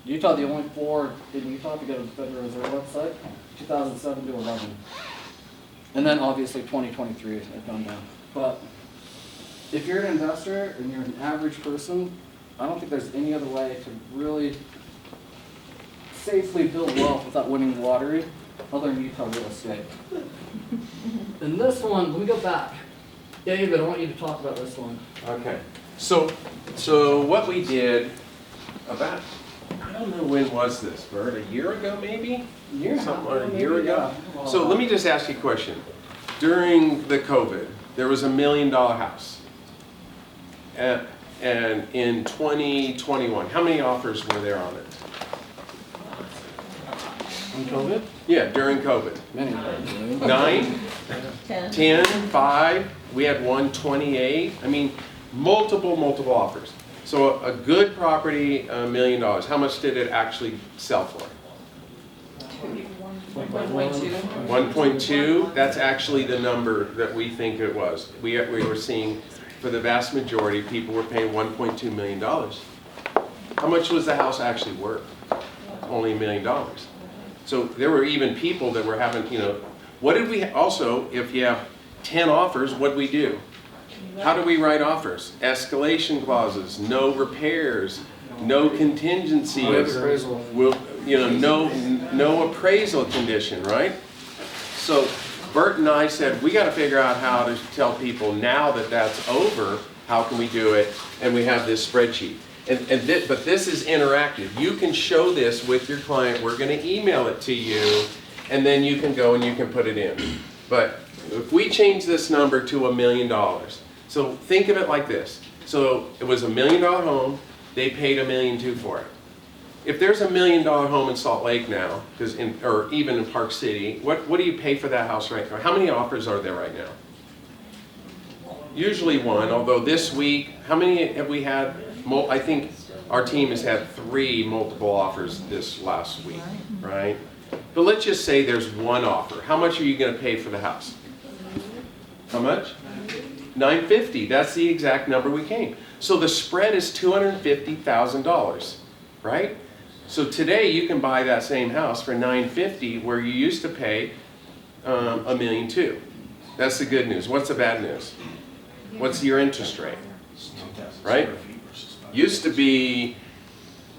Utah, the only 4 in Utah, if you go to the Federal Reserve website, 2007 to 11. And then obviously 2023 had gone down. But if you're an investor and you're an average person, I don't think there's any other way to really safely build wealth without winning the lottery other than Utah real estate. And this one, let me go back. David, I want you to talk about this one. Okay, so what we did about, I don't know when was this, Burt, a year ago maybe? A year ago? So let me just ask you a question. During the COVID, there was $1 million house. And in 2021, how many offers were there on it? On COVID? Yeah, during COVID. Many. 9? 10, 5, we had 128. I mean, multiple offers. So a good property, $1 million. How much did it actually sell for? 1.2. That's actually the number that we think it was. We were seeing, for the vast majority, people were paying $1.2 million. How much was the house actually worth? Only $1 million. So there were even people that were having, what did we, also, if you have 10 offers, what do we do? How do we write offers? Escalation clauses, no repairs, no contingencies, no appraisal condition, right? So Burt and I said, we got to figure out how to tell people now that that's over, how can we do it? And we have this spreadsheet. But this is interactive. You can show this with your client. We're going to email it to you, and then you can go and you can put it in. But if we change this number to $1 million, so think of it like this. So it was $1 million home. They paid $1.2 million for it. If there's $1 million home in Salt Lake now, or even in Park City, what do you pay for that house right now? How many offers are there right now? Usually 1, although this week, how many have we had? I think our team has had 3 multiple offers this last week, right? But let's just say there's 1 offer. How much are you going to pay for the house? How much? $950. That's the exact number we came. So the spread is $250,000, right? So today you can buy that same house for $950, where you used to pay $1.2 million. That's the good news. What's the bad news? What's your interest rate? Right? Used to be,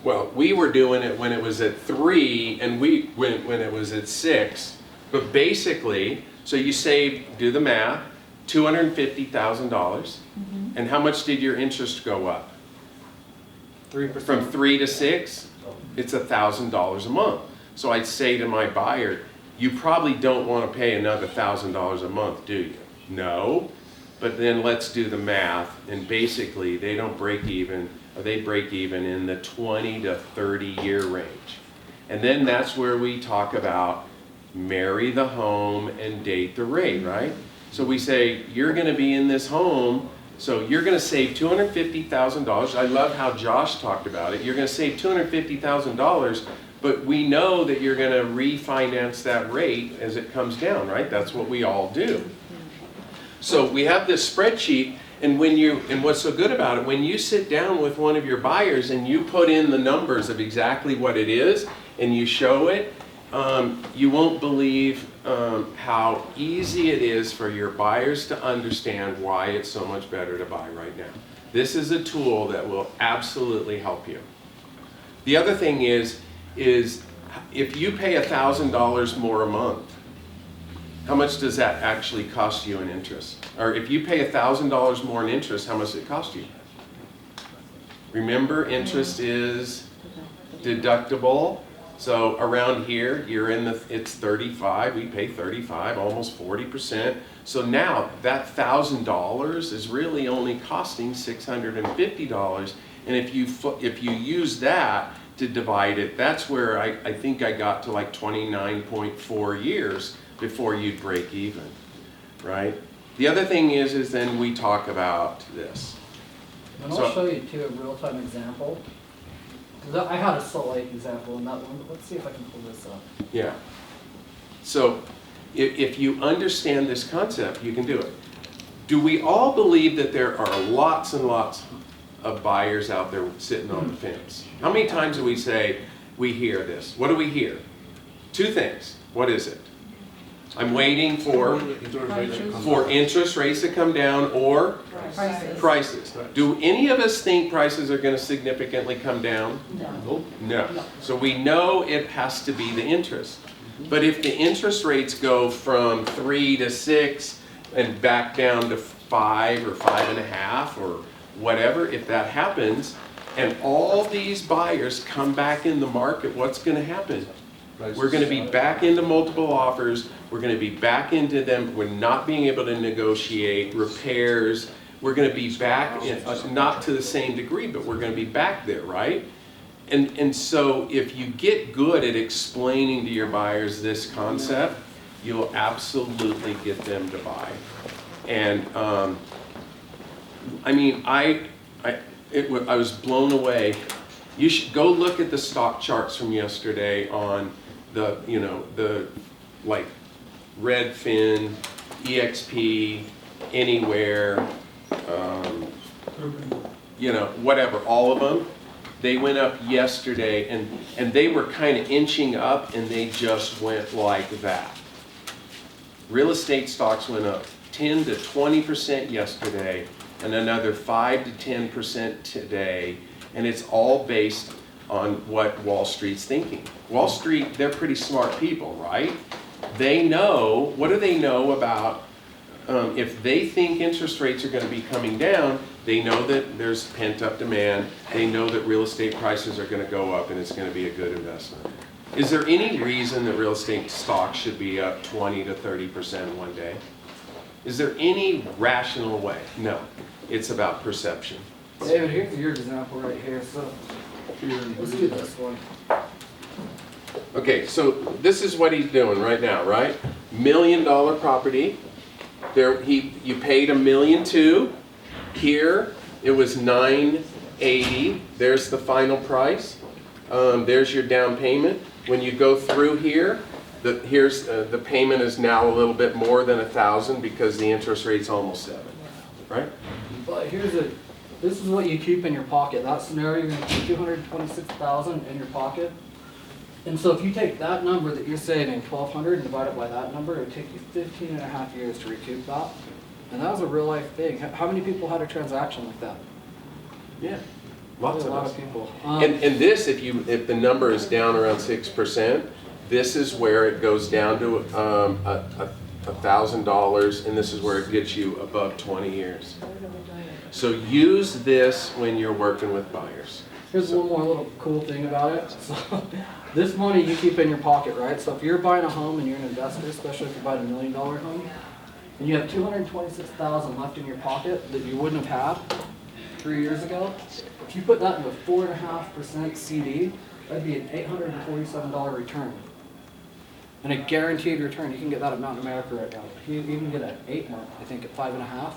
well, we were doing it when it was at 3 and when it was at 6. But basically, so you save, do the math, $250,000. And how much did your interest go up? 3%. From 3 to 6, it's $1,000 a month. So I'd say to my buyer, you probably don't want to pay another $1,000 a month, do you? No. But then let's do the math, and basically they don't break even, or they break even in the 20 to 30 year range. And then that's where we talk about marry the home and date the rate, right? So we say, you're going to be in this home, so you're going to save $250,000. I love how Josh talked about it. You're going to save $250,000, but we know that you're going to refinance that rate as it comes down, right? That's what we all do. So we have this spreadsheet, And what's so good about it, when you sit down with one of your buyers and you put in the numbers of exactly what it is and you show it, you won't believe how easy it is for your buyers to understand why it's so much better to buy right now. This is a tool that will absolutely help you. The other thing is if you pay $1,000 more a month, how much does that actually cost you in interest? Or if you pay $1,000 more in interest, how much does it cost you? Remember, interest is deductible. So around here, it's 35, we pay 35, almost 40%. So now that $1,000 is really only costing $650. And if you use that to divide it, that's where I think I got to like 29.4 years before you'd break even, right? The other thing is then we talk about this. And I'll show you too a real-time example. I had a Salt Lake example in that one, but let's see if I can pull this up. Yeah. So if you understand this concept, you can do it. Do we all believe that there are lots and lots of buyers out there sitting on the fence? How many times do we say we hear this? What do we hear? Two things. What is it? I'm waiting for interest rates to come down or prices. Do any of us think prices are going to significantly come down? No. No. So we know it has to be the interest. But if the interest rates go from 3 to 6 and back down to 5 or 5.5 or whatever, if that happens, and all these buyers come back in the market, what's going to happen? We're going to be back into multiple offers. We're going to be back into them. We're not being able to negotiate repairs. We're going to be back, not to the same degree, but we're going to be back there, right? And so if you get good at explaining to your buyers this concept, you'll absolutely get them to buy. And I mean, I was blown away. You should go look at the stock charts from yesterday on the like Redfin, EXP, Anywhere, whatever, all of them. They went up yesterday and they were kind of inching up and they just went like that. Real estate stocks went up 10 to 20% yesterday and another 5 to 10% today, and it's all based on what Wall Street's thinking. Wall Street, they're pretty smart people, right? They know, what do they know about, if they think interest rates are going to be coming down, they know that there's pent-up demand, they know that real estate prices are going to go up and it's going to be a good investment. Is there any reason that real estate stocks should be up 20 to 30% in one day? Is there any rational way? No. It's about perception. David, here's your example right here. So let's do this one. Okay, so this is what he's doing right now, right? $1 million property. There, you paid $1.2 million. Here, it was $980. There's the final price. There's your down payment. When you go through here, the payment is now a little bit more than $1,000 because the interest rate's almost 7%, right? But this is what you keep in your pocket. That scenario, you're going to keep $226,000 in your pocket. And so if you take that number that you're saving, $1,200, and divide it by that number, it would take you 15.5 years to recoup that. And that was a real life thing. How many people had a transaction like that? Yeah, lots of a lot us. of people. And this, if the number is down around 6%, this is where it goes down to $1,000, and this is where it gets you above 20 years. So use this when you're working with buyers. Here's one more little cool thing about it. So, this money you keep in your pocket, right? So if you're buying a home and you're an investor, especially if you're buying $1 million home, and you have $226,000 left in your pocket that you wouldn't have had 3 years ago, if you put that into a 4.5% CD, that'd be an $847 return. And a guaranteed return. You can get that at Mountain America right now. You can get an 8-month, I think, at 5.5.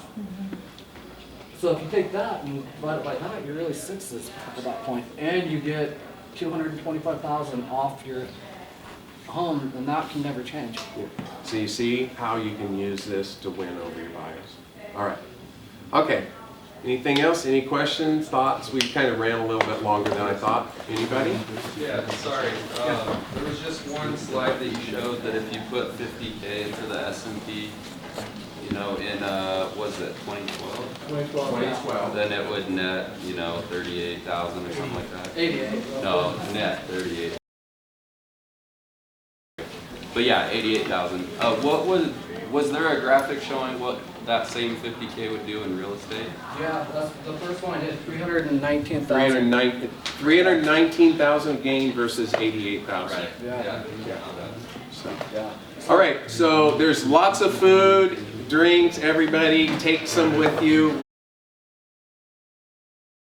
So if you take that and divide it by that, you're really 6s at that point, and you get $225,000 off your home, and that can never change. Yeah. So you see how you can use this to win over your buyers. All right. Okay, anything else? Any questions, thoughts? We kind of ran a little bit longer than I thought. Anybody? Yeah, sorry. There was just one slide that you showed that if you put 50K into the S&P, you know, in, was it 2012? 2012. Then it would net, you know, 38,000 or something like that. 88. No, net 38. But yeah, 88,000. What was there a graphic showing what that same 50K would do in real estate? Yeah, that's the first one I did, 319,000. 319,000 gain versus 88,000. Right. Yeah. So. Yeah. All right, so there's lots of food, drinks, everybody take some with you.